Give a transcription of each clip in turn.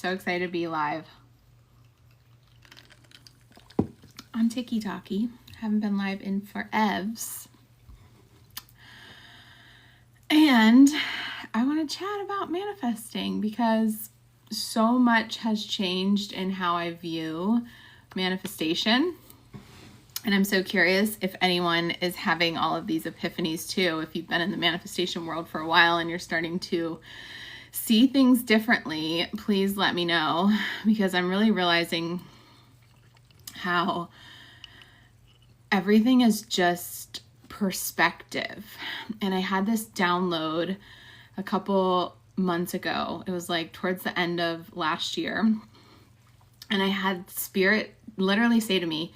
So excited to be live on TikTok. Haven't been live in forevs. And I want to chat about manifesting because so much has changed in how I view manifestation. And I'm so curious if anyone is having all of these epiphanies too. If you've been in the manifestation world for a while and you're starting to see things differently, please let me know, because I'm really realizing how everything is just perspective. And I had this download a couple months ago. It was like towards the end of last year. And I had Spirit literally say to me,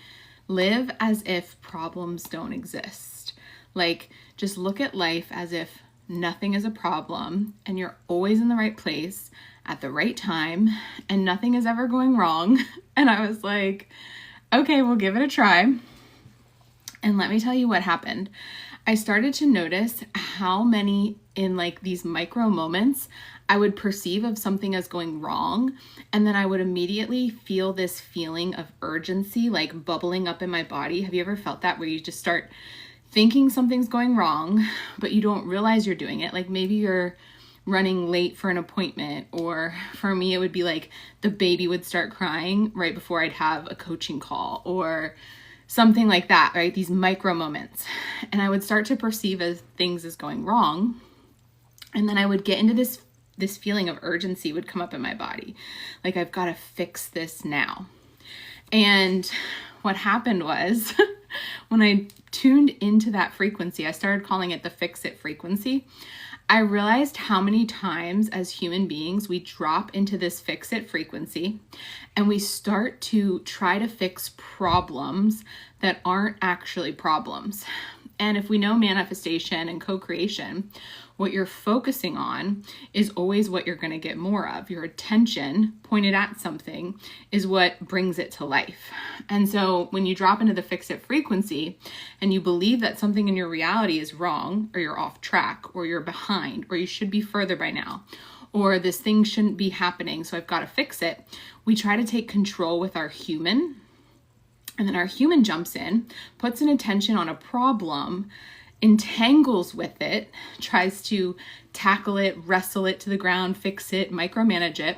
live as if problems don't exist. Like, just look at life as if nothing is a problem and you're always in the right place at the right time and nothing is ever going wrong. And I was like, okay, we'll give it a try. And let me tell you what happened. I started to notice how many in like these micro moments I would perceive of something as going wrong. And then I would immediately feel this feeling of urgency, like bubbling up in my body. Have you ever felt that, where you just start thinking something's going wrong, but you don't realize you're doing it? Like maybe you're running late for an appointment, or for me, it would be like the baby would start crying right before I'd have a coaching call or something like that, right? These micro moments. And I would start to perceive as things as going wrong. And then I would get into this feeling of urgency would come up in my body. Like, I've got to fix this now. And what happened was when I tuned into that frequency, I started calling it the fix it frequency. I realized how many times as human beings we drop into this fix it frequency and we start to try to fix problems that aren't actually problems. And if we know manifestation and co-creation, what you're focusing on is always what you're going to get more of. Your attention pointed at something is what brings it to life. And so when you drop into the fix it frequency and you believe that something in your reality is wrong, or you're off track, or you're behind, or you should be further by now, or this thing shouldn't be happening, so I've got to fix it, we try to take control with our human. And then our human jumps in, puts an attention on a problem, entangles with it, tries to tackle it, wrestle it to the ground, fix it, micromanage it,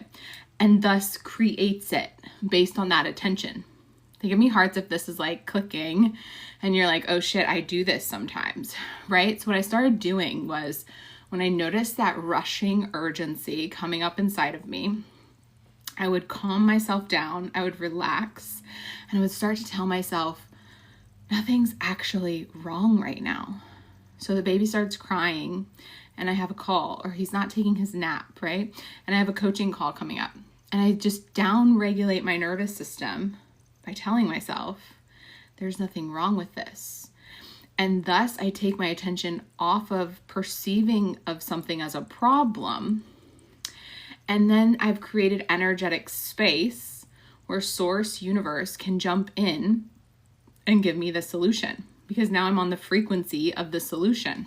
and thus creates it based on that attention. Give me hearts if this is like clicking and you're like, oh shit, I do this sometimes, right? So what I started doing was, when I noticed that rushing urgency coming up inside of me, I would calm myself down, I would relax, and I would start to tell myself, nothing's actually wrong right now. So the baby starts crying and I have a call, or he's not taking his nap, right? And I have a coaching call coming up. And I just down-regulate my nervous system by telling myself, there's nothing wrong with this. And thus I take my attention off of perceiving of something as a problem. And then I've created energetic space where source, universe can jump in and give me the solution, because now I'm on the frequency of the solution.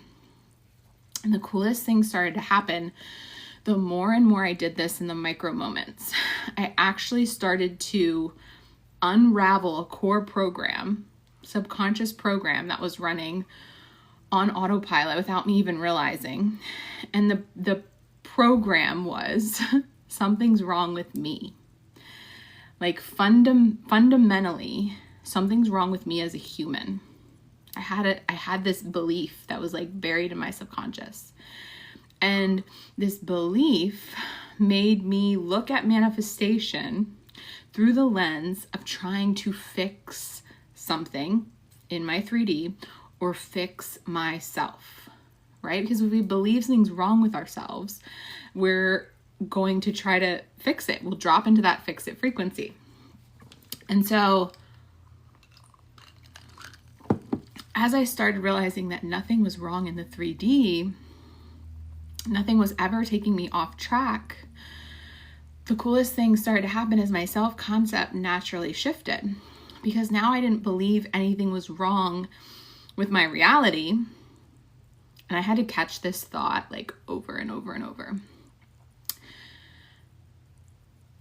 And the coolest thing started to happen the more and more I did this in the micro moments. I actually started to unravel a core program, subconscious program that was running on autopilot without me even realizing. And the program was something's wrong with me. Like fundamentally, something's wrong with me as a human. I had this belief that was like buried in my subconscious. And this belief made me look at manifestation through the lens of trying to fix something in my 3D or fix myself, right? Because if we believe something's wrong with ourselves, we're going to try to fix it. We'll drop into that fix it frequency. And so as I started realizing that nothing was wrong in the 3D, nothing was ever taking me off track, the coolest thing started to happen is my self-concept naturally shifted, because now I didn't believe anything was wrong with my reality. And I had to catch this thought like over and over and over.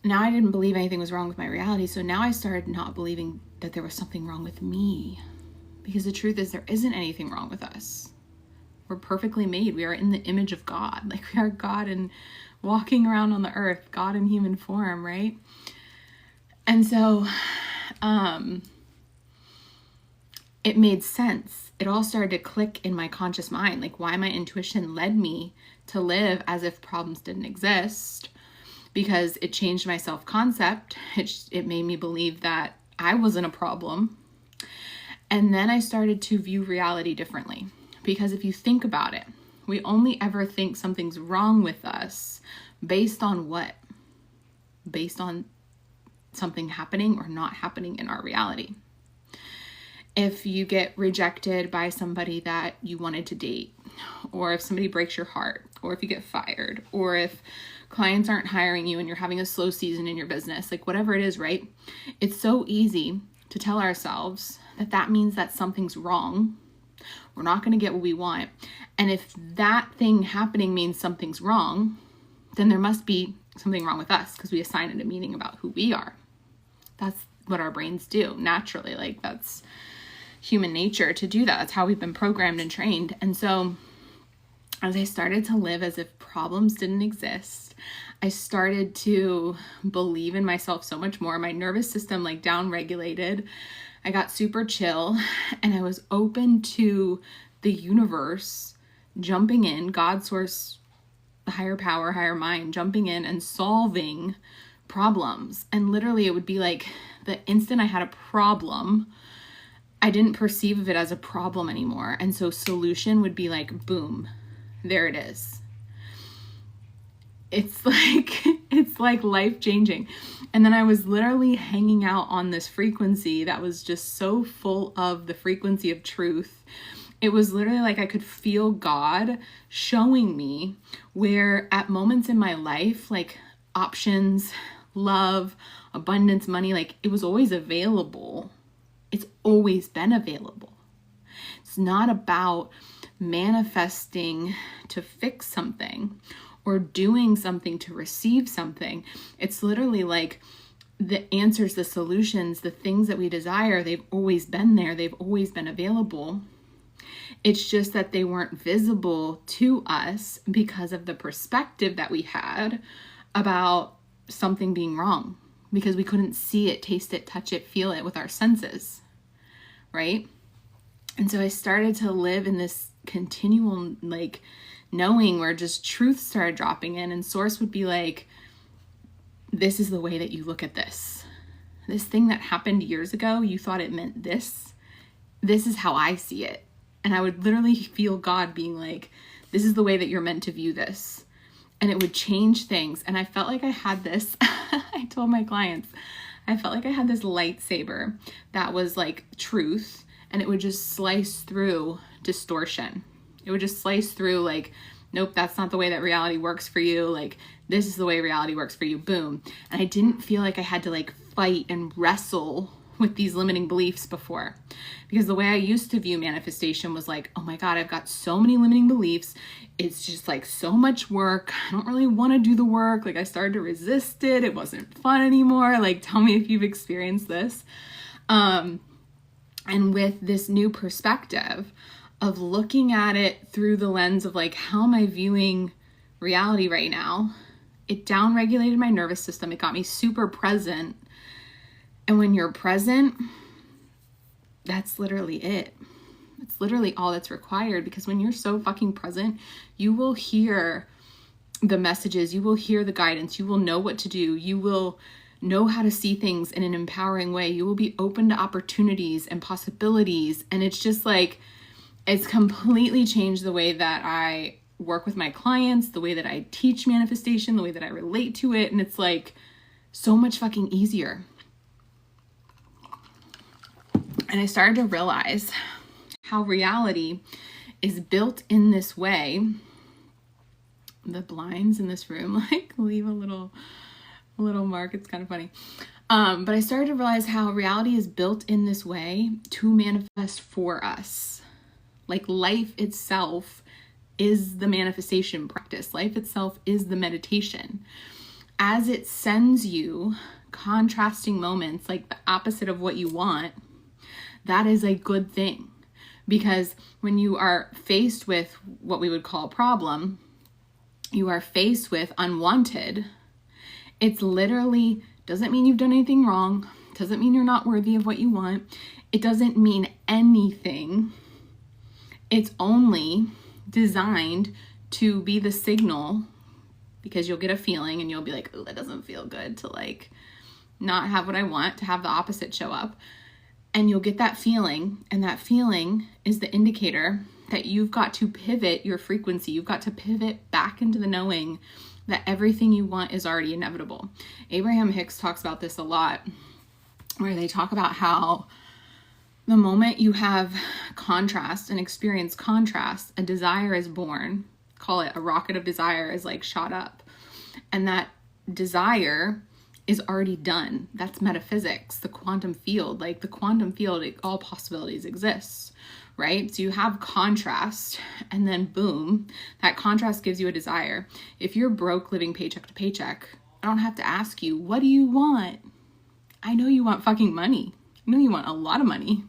now I didn't believe anything was wrong with my reality. So now I started not believing that there was something wrong with me, because the truth is there isn't anything wrong with us. We're perfectly made. We are in the image of God. Like, we are God and walking around on the earth, God in human form, right? And so it made sense. It all started to click in my conscious mind, like why my intuition led me to live as if problems didn't exist, because it changed my self-concept. It made me believe that I wasn't a problem. And then I started to view reality differently, because if you think about it, we only ever think something's wrong with us based on what? Based on something happening or not happening in our reality. If you get rejected by somebody that you wanted to date, or if somebody breaks your heart, or if you get fired, or if clients aren't hiring you and you're having a slow season in your business, like whatever it is, right? It's so easy to tell ourselves that that means that something's wrong. We're not going to get what we want. And if that thing happening means something's wrong, then there must be something wrong with us, because we assign it a meaning about who we are. That's what our brains do naturally. Like, that's human nature to do that. That's how we've been programmed and trained. And so as I started to live as if problems didn't exist, I started to believe in myself so much more. My nervous system like down-regulated. I got super chill, and I was open to the universe jumping in, God, source, the higher power, higher mind, jumping in and solving problems. And literally it would be like the instant I had a problem, I didn't perceive it as a problem anymore. And so solution would be like, boom, there it is. It's like life changing. And then I was literally hanging out on this frequency that was just so full of the frequency of truth. It was literally like I could feel God showing me where at moments in my life, like options, love, abundance, money, like it was always available. It's always been available. It's not about manifesting to fix something or doing something to receive something. It's literally like the answers, the solutions, the things that we desire, they've always been there. They've always been available. It's just that they weren't visible to us because of the perspective that we had about something being wrong, because we couldn't see it, taste it, touch it, feel it with our senses, right? And so I started to live in this continual like knowing where just truth started dropping in, and source would be like, this is the way that you look at this. This thing that happened years ago, you thought it meant this. This is how I see it. And I would literally feel God being like, this is the way that you're meant to view this. And it would change things. And I felt like I had this, I told my clients, I felt like I had this lightsaber that was like truth, and it would just slice through distortion. It would just slice through like, nope, that's not the way that reality works for you. Like, this is the way reality works for you. Boom. And I didn't feel like I had to like fight and wrestle with these limiting beliefs before, because the way I used to view manifestation was like, oh my God, I've got so many limiting beliefs. It's just like so much work. I don't really want to do the work. Like, I started to resist it. It wasn't fun anymore. Like, tell me if you've experienced this. And with this new perspective of looking at it through the lens of like, how am I viewing reality right now? It down-regulated my nervous system. It got me super present. And when you're present, that's literally it. It's literally all that's required, because when you're so fucking present, you will hear the messages, you will hear the guidance, you will know what to do, you will know how to see things in an empowering way, you will be open to opportunities and possibilities. And it's just like, it's completely changed the way that I work with my clients, the way that I teach manifestation, the way that I relate to it. And it's like so much fucking easier. And I started to realize how reality is built in this way. The blinds in this room like leave a little mark. It's kind of funny. But I started to realize how reality is built in this way to manifest for us. Like, life itself is the manifestation practice. Life itself is the meditation. as it sends you contrasting moments, like the opposite of what you want, that is a good thing. Because when you are faced with what we would call a problem, you are faced with unwanted, it's literally, doesn't mean you've done anything wrong, doesn't mean you're not worthy of what you want, it doesn't mean anything. It's only designed to be the signal, because you'll get a feeling and you'll be like, oh, that doesn't feel good to like not have what I want, to have the opposite show up. And you'll get that feeling, and that feeling is the indicator that you've got to pivot your frequency. You've got to pivot back into the knowing that everything you want is already inevitable. Abraham Hicks talks about this a lot, where they talk about how the moment you have contrast and experience contrast, a desire is born. Call it a rocket of desire is like shot up. And that desire is already done. That's metaphysics, the quantum field. Like the quantum field, all possibilities exist, right? So you have contrast, and then boom, that contrast gives you a desire. If you're broke living paycheck to paycheck, I don't have to ask you, what do you want? I know you want fucking money. I know you want a lot of money.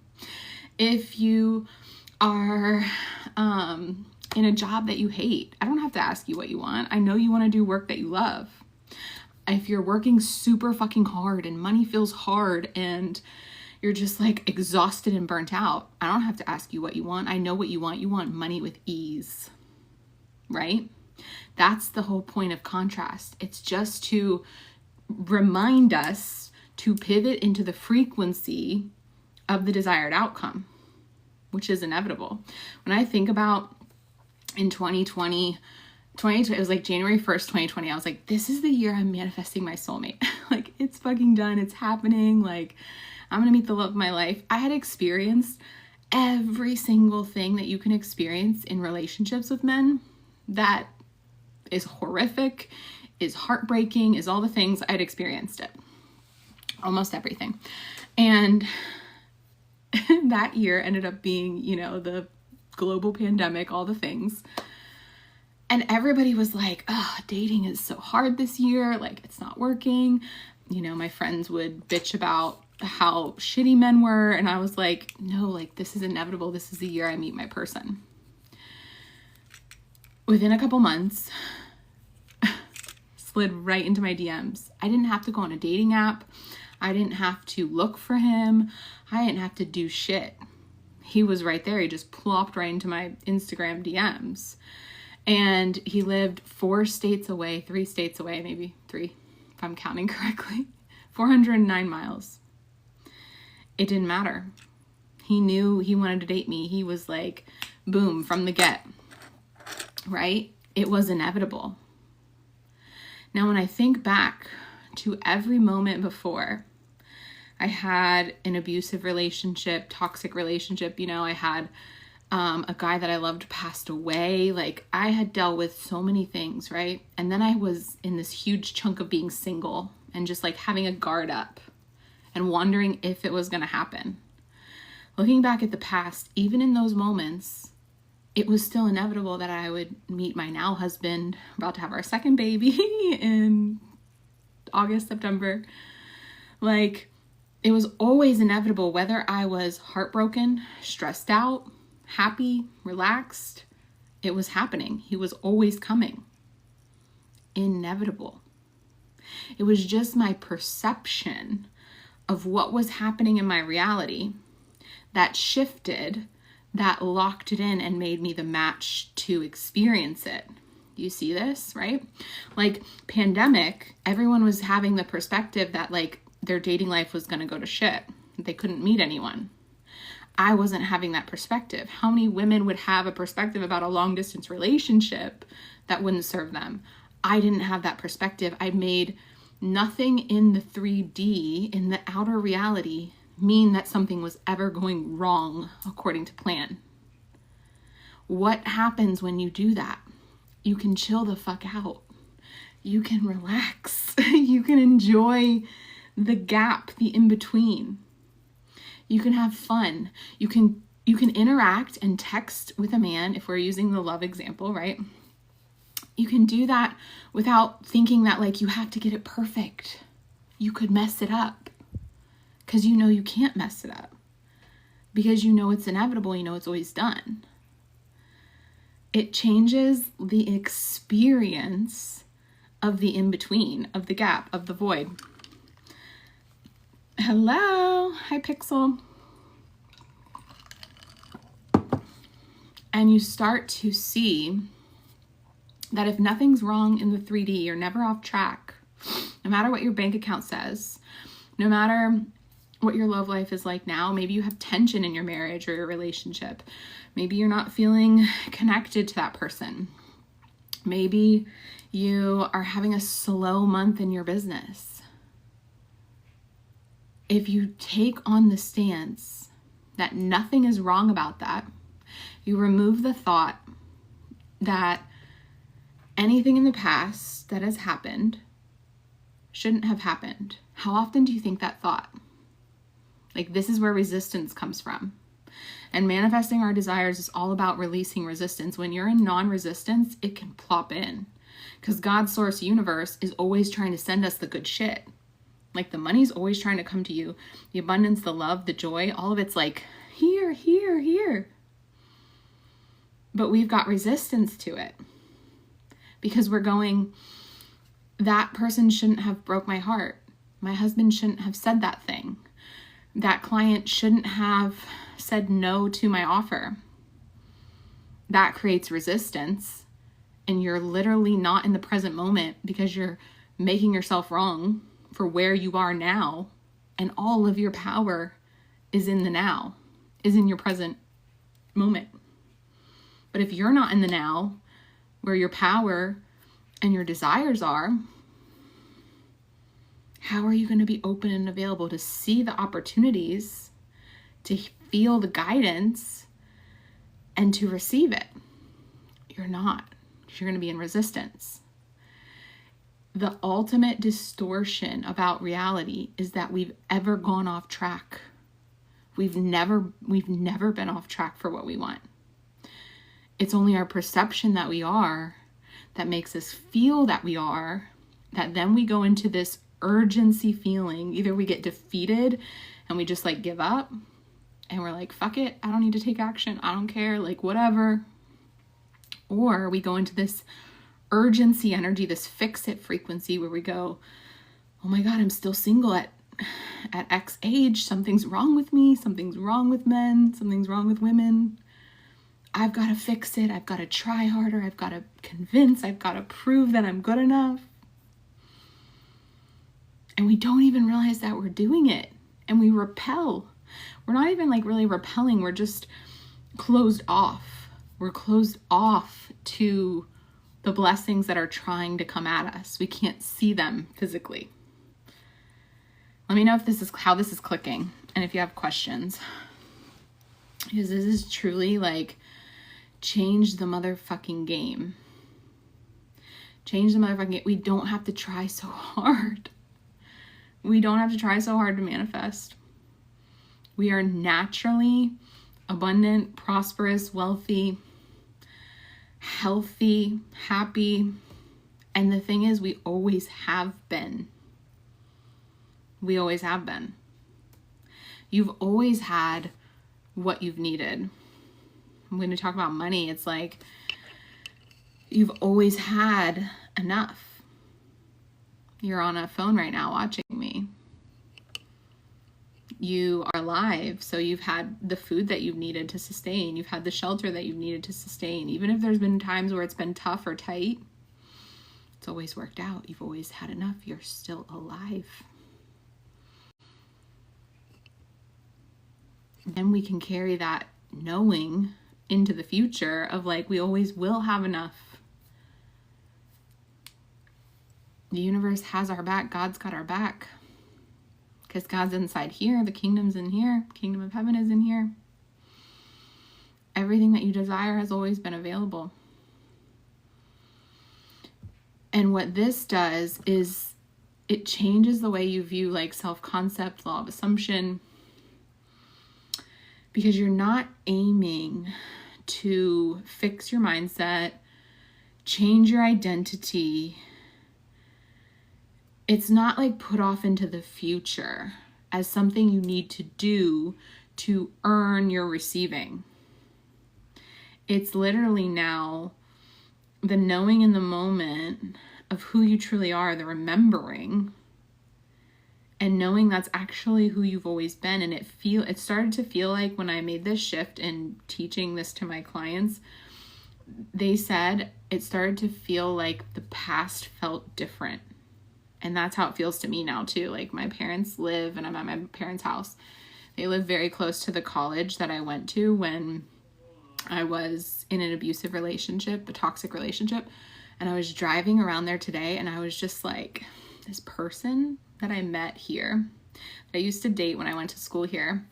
If you are in a job that you hate, I don't have to ask you what you want. I know you want to do work that you love. If you're working super fucking hard and money feels hard and you're just like exhausted and burnt out, I don't have to ask you what you want. I know what you want. You want money with ease, right? That's the whole point of contrast. It's just to remind us to pivot into the frequency of the desired outcome, which is inevitable. When I think about in 2020, it was like January 1st, 2020. I was like, this is the year I'm manifesting my soulmate. Like, it's fucking done. It's happening. Like, I'm going to meet the love of my life. I had experienced every single thing that you can experience in relationships with men that is horrific, is heartbreaking, is all the things. I had experienced it. Almost everything. And that year ended up being, the global pandemic, all the things. And everybody was like, oh, dating is so hard this year. Like, it's not working. My friends would bitch about how shitty men were. And I was like, no, like, this is inevitable. This is the year I meet my person. Within a couple months, slid right into my DMs. I didn't have to go on a dating app. I didn't have to look for him. I didn't have to do shit. He was right there. He just plopped right into my Instagram DMs. And he lived 3 states away, maybe 3, if I'm counting correctly, 409 miles. It didn't matter. He knew he wanted to date me. He was like, boom, from the get, right? It was inevitable. Now, when I think back to every moment before, I had an abusive relationship, toxic relationship, I had a guy that I loved passed away. Like, I had dealt with so many things, right? And then I was in this huge chunk of being single and just like having a guard up and wondering if it was going to happen. Looking back at the past, even in those moments, it was still inevitable that I would meet my now husband, about to have our second baby in August, September. Like, it was always inevitable, whether I was heartbroken, stressed out, happy, relaxed, it was happening. He was always coming. Inevitable. It was just my perception of what was happening in my reality that shifted, that locked it in and made me the match to experience it. You see this, right? Like, pandemic, everyone was having the perspective that like their dating life was going to go to shit. They couldn't meet anyone. I wasn't having that perspective. How many women would have a perspective about a long distance relationship that wouldn't serve them? I didn't have that perspective. I made nothing in the 3D, in the outer reality, mean that something was ever going wrong according to plan. What happens when you do that? You can chill the fuck out. You can relax. You can enjoy the gap, the in-between. You can have fun. You can interact and text with a man, if we're using the love example, right? You can do that without thinking that like you have to get it perfect. You could mess it up because you know you can't mess it up, because you know it's inevitable, you know it's always done. It changes the experience of the in-between, of the gap, of the void. Hello, hi Pixel. And you start to see that if nothing's wrong in the 3D, you're never off track. No matter what your bank account says, no matter what your love life is like now, maybe you have tension in your marriage or your relationship. Maybe you're not feeling connected to that person. Maybe you are having a slow month in your business. If you take on the stance that nothing is wrong about that, you remove the thought that anything in the past that has happened shouldn't have happened. How often do you think that thought? Like, this is where resistance comes from. And manifesting our desires is all about releasing resistance. When you're in non-resistance, it can plop in. Because God's source universe is always trying to send us the good shit. Like, the money's always trying to come to you. The abundance, the love, the joy, all of it's like, here, here, here. But we've got resistance to it. Because we're going, that person shouldn't have broke my heart. My husband shouldn't have said that thing. That client shouldn't have said no to my offer. That creates resistance. And you're literally not in the present moment because you're making yourself wrong for where you are now. And all of your power is in the now, is in your present moment. But if you're not in the now, where your power and your desires are, how are you going to be open and available to see the opportunities, to feel the guidance, and to receive it? You're not. You're going to be in resistance. The ultimate distortion about reality is that we've ever gone off track. We've never been off track for what we want. It's only our perception that we are that makes us feel that we are, that then we go into this urgency feeling. Either we get defeated and we just like give up and we're like, fuck it, I don't need to take action, I don't care, like whatever. Or we go into this urgency energy, this fix-it frequency where we go, oh my God, I'm still single at X age, something's wrong with me, something's wrong with men, something's wrong with women. I've got to fix it. I've got to try harder. I've got to convince. I've got to prove that I'm good enough. And we don't even realize that we're doing it. And we repel. We're not even like really repelling. We're just closed off. We're closed off to the blessings that are trying to come at us. We can't see them physically. Let me know if this is how this is clicking and if you have questions. Because this is truly like change the motherfucking game. Change the motherfucking game. We don't have to try so hard. We don't have to try so hard to manifest. We are naturally abundant, prosperous, wealthy, healthy, happy. And the thing is, we always have been. We always have been. You've always had what you've needed. When we talk about money, it's like you've always had enough. You're on a phone right now watching me. You are alive, so you've had the food that you've needed to sustain. You've had the shelter that you've needed to sustain. Even if there's been times where it's been tough or tight, it's always worked out. You've always had enough. You're still alive. Then we can carry that knowing into the future of like, we always will have enough. The universe has our back. God's got our back. Because God's inside here. The kingdom's in here. Kingdom of heaven is in here. Everything that you desire has always been available. And what this does is it changes the way you view like self-concept, law of assumption. Because you're not aiming to fix your mindset, change your identity. It's not like put off into the future as something you need to do to earn your receiving. It's literally now the knowing in the moment of who you truly are, the remembering, and knowing that's actually who you've always been. And it started to feel like when I made this shift in teaching this to my clients, they said it started to feel like the past felt different. And that's how it feels to me now too. Like my parents live, and I'm at my parents' house. They live very close to the college that I went to when I was in an abusive relationship, a toxic relationship. And I was driving around there today, and I was just like, this person that I met here, that I used to date when I went to school here,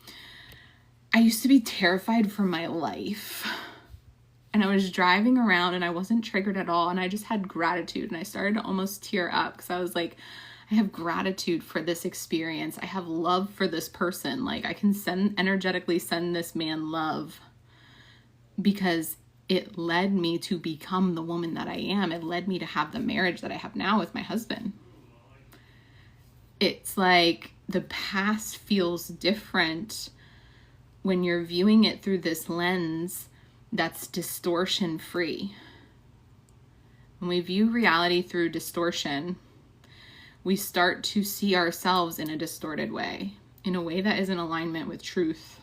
I used to be terrified for my life. And I was driving around and I wasn't triggered at all. And I just had gratitude. And I started to almost tear up because I was like, I have gratitude for this experience. I have love for this person. Like I can energetically send this man love because it led me to become the woman that I am. It led me to have the marriage that I have now with my husband. It's like the past feels different when you're viewing it through this lens that's distortion free. When we view reality through distortion, we start to see ourselves in a distorted way, in a way that is in alignment with truth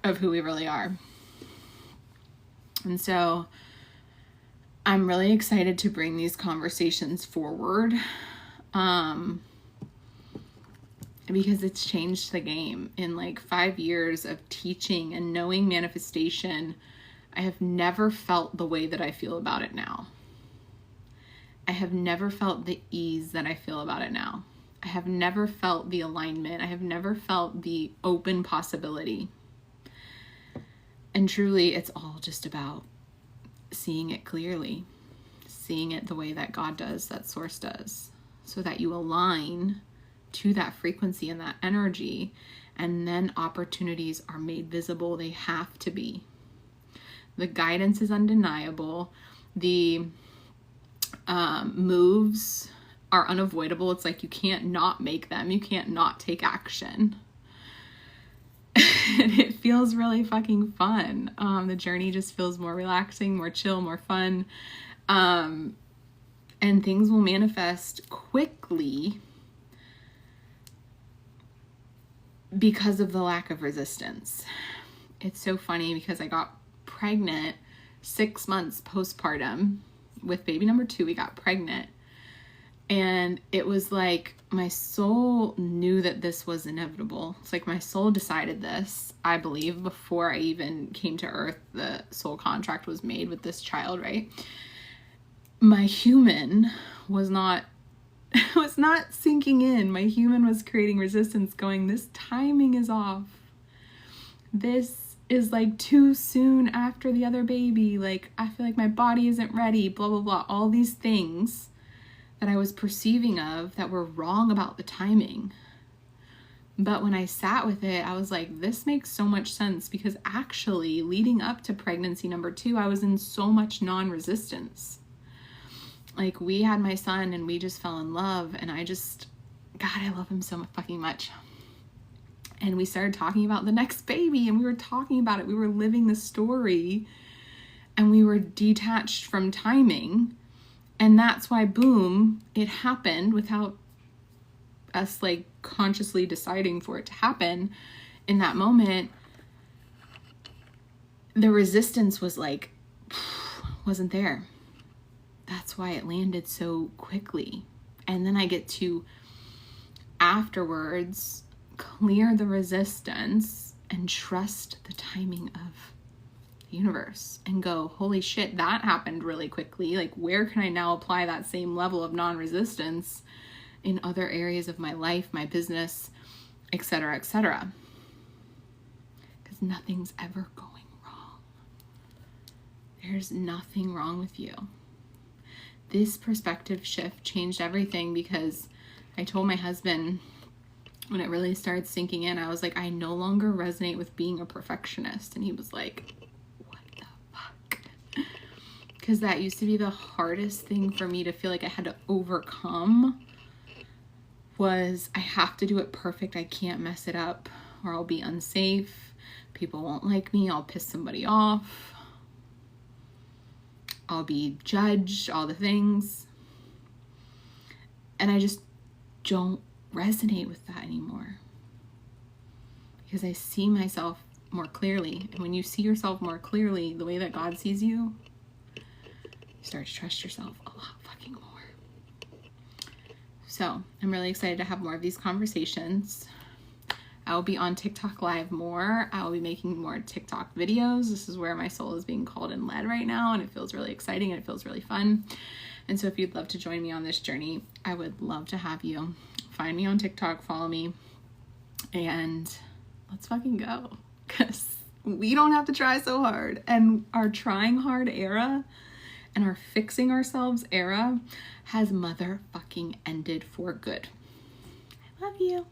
of who we really are. And so I'm really excited to bring these conversations forward, because it's changed the game. In like 5 years of teaching and knowing manifestation, I have never felt the way that I feel about it now. I have never felt the ease that I feel about it now. I have never felt the alignment. I have never felt the open possibility. And truly, it's all just about seeing it clearly, seeing it the way that God does, that source does, so that you align to that frequency and that energy, and then opportunities are made visible. They have to be. The guidance is undeniable. The moves are unavoidable. It's like you can't not make them. You can't not take action. And it feels really fucking fun. The journey just feels more relaxing, more chill, more fun. And things will manifest quickly because of the lack of resistance. It's so funny because I got pregnant 6 months postpartum with baby number 2. We got pregnant, and it was like my soul knew that this was inevitable. It's like my soul decided this, I believe, before I even came to earth. The soul contract was made with this child, right? My human was not sinking in. My human was creating resistance, going, this timing is off. This is like too soon after the other baby. Like, I feel like my body isn't ready, blah, blah, blah. All these things that I was perceiving of that were wrong about the timing. But when I sat with it, I was like, this makes so much sense, because actually leading up to pregnancy number 2, I was in so much non-resistance. Like, we had my son and we just fell in love, and God, I love him so fucking much. And we started talking about the next baby, and we were talking about it. We were living the story, and we were detached from timing. And that's why, boom, it happened without us like consciously deciding for it to happen. In that moment, the resistance was like, wasn't there. That's why it landed so quickly. And then I get to afterwards clear the resistance and trust the timing of the universe and go, holy shit, that happened really quickly. Like, where can I now apply that same level of non-resistance in other areas of my life, my business, etc., etc.? Because nothing's ever going wrong. There's nothing wrong with you. This perspective shift changed everything, because I told my husband when it really started sinking in, I was like, I no longer resonate with being a perfectionist. And he was like, what the fuck? because that used to be the hardest thing for me to feel like I had to overcome, was I have to do it perfect. I can't mess it up or I'll be unsafe. People won't like me. I'll piss somebody off. I'll be judged, all the things. And I just don't resonate with that anymore, because I see myself more clearly. And when you see yourself more clearly, the way that God sees you, you start to trust yourself a lot fucking more. So I'm really excited to have more of these conversations. I will be on TikTok live more. I will be making more TikTok videos. This is where my soul is being called and led right now, and it feels really exciting and it feels really fun. And so if you'd love to join me on this journey, I would love to have you. Find me on TikTok, follow me, and let's fucking go. Because we don't have to try so hard. And our trying hard era and our fixing ourselves era has motherfucking ended for good. I love you.